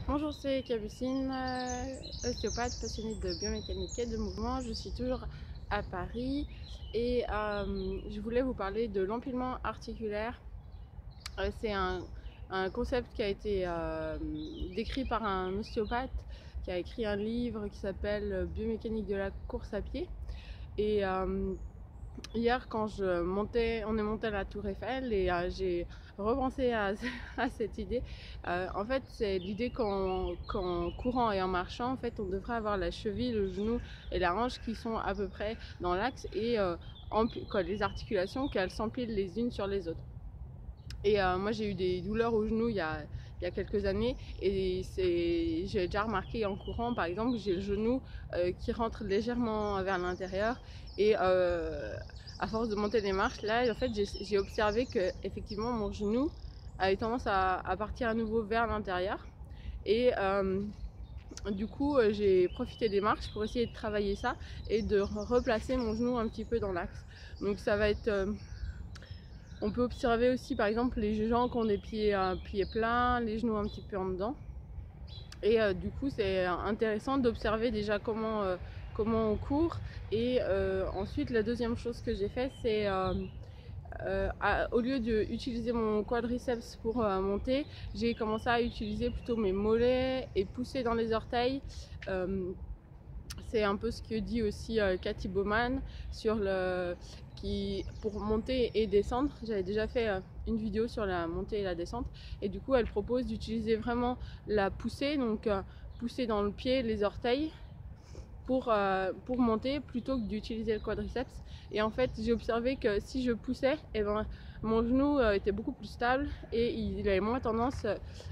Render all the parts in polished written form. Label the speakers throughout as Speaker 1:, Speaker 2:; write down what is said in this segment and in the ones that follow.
Speaker 1: Bonjour, c'est Capucine, ostéopathe passionnée de biomécanique et de mouvement. Je suis toujours à Paris et je voulais vous parler de l'empilement articulaire. C'est un concept qui a été décrit par un ostéopathe qui a écrit un livre qui s'appelle Biomécanique de la course à pied. Et hier, quand on est monté à la Tour Eiffel et j'ai repensé à cette idée. En fait, c'est l'idée qu'en courant et en marchant, en fait, on devrait avoir la cheville, le genou et la hanche qui sont à peu près dans l'axe et les articulations qu'elles s'empilent les unes sur les autres. Et moi, j'ai eu des douleurs au genou il y a quelques années et j'ai déjà remarqué en courant, par exemple, j'ai le genou qui rentre légèrement vers l'intérieur et à force de monter les marches, là, en fait, j'ai observé que effectivement mon genou avait tendance à partir à nouveau vers l'intérieur et du coup, j'ai profité des marches pour essayer de travailler ça et de replacer mon genou un petit peu dans l'axe. Donc ça va être on peut observer aussi par exemple les gens qui ont des pieds plats, les genoux un petit peu en dedans. Et du coup c'est intéressant d'observer déjà comment on court. Et ensuite la deuxième chose que j'ai fait, c'est au lieu d'utiliser mon quadriceps pour monter, j'ai commencé à utiliser plutôt mes mollets et pousser dans les orteils. C'est un peu ce que dit aussi Cathy Bowman sur pour monter et descendre. J'avais déjà fait une vidéo sur la montée et la descente et du coup elle propose d'utiliser vraiment la poussée, donc pousser dans le pied, les orteils pour monter plutôt que d'utiliser le quadriceps. Et en fait j'ai observé que si je poussais, mon genou était beaucoup plus stable et il avait moins tendance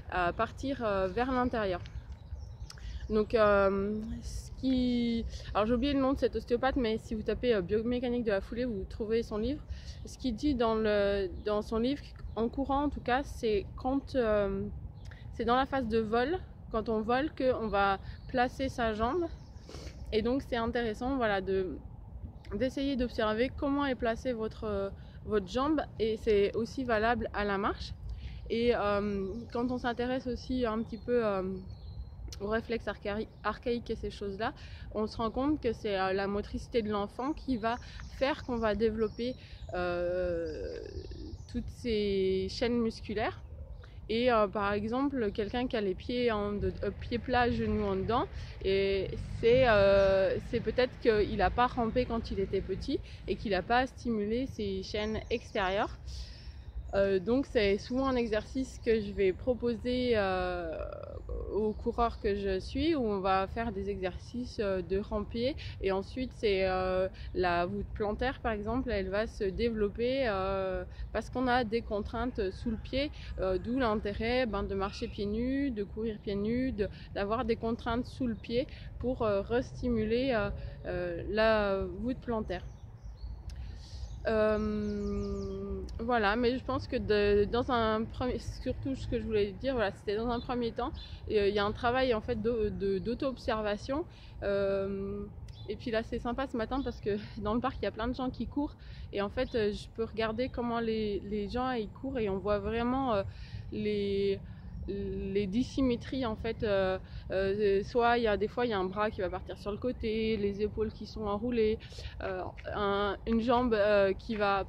Speaker 1: à partir vers l'intérieur. Donc, alors j'ai oublié le nom de cet ostéopathe, mais si vous tapez biomécanique de la foulée, vous trouvez son livre. Ce qu'il dit dans son livre, en courant en tout cas, c'est quand c'est dans la phase de vol, quand on vole, qu'on va placer sa jambe. Et donc c'est intéressant, voilà, d'essayer d'observer comment est placée votre jambe, et c'est aussi valable à la marche. Et quand on s'intéresse aussi un petit peu aux réflexes archaïques et ces choses-là, on se rend compte que c'est la motricité de l'enfant qui va faire qu'on va développer toutes ces chaînes musculaires. Et par exemple, quelqu'un qui a les pieds plats, genoux en dedans, et c'est peut-être qu'il n'a pas rampé quand il était petit et qu'il n'a pas stimulé ses chaînes extérieures. Donc c'est souvent un exercice que je vais proposer aux coureurs que je suis, où on va faire des exercices de rampier, et ensuite c'est la voûte plantaire par exemple, elle va se développer parce qu'on a des contraintes sous le pied, d'où l'intérêt de marcher pieds nus, de courir pieds nus, d'avoir des contraintes sous le pied pour restimuler la voûte plantaire. Voilà, mais je pense que surtout ce que je voulais dire, voilà, c'était dans un premier temps, il y a un travail en fait d'auto-observation. Et puis là c'est sympa ce matin parce que dans le parc il y a plein de gens qui courent, et en fait je peux regarder comment les gens ils courent, et on voit vraiment les dissymétries en fait. Soit des fois il y a un bras qui va partir sur le côté, les épaules qui sont enroulées, une jambe qui va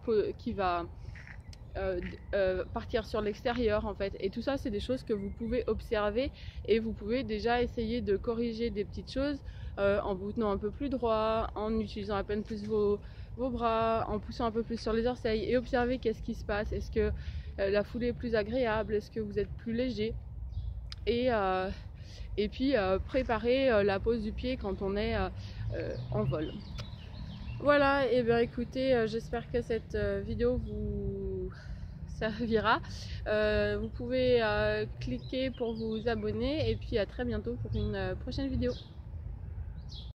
Speaker 1: partir sur l'extérieur en fait. Et tout ça c'est des choses que vous pouvez observer, et vous pouvez déjà essayer de corriger des petites choses en vous tenant un peu plus droit, en utilisant à peine plus vos bras, en poussant un peu plus sur les orteils, et observer qu'est-ce qui se passe. Est-ce que la foulée est plus agréable, est-ce que vous êtes plus léger, et puis préparer la pose du pied quand on est en vol. Voilà, et bien écoutez, j'espère que cette vidéo vous servira. Vous pouvez cliquer pour vous abonner, et puis à très bientôt pour une prochaine vidéo.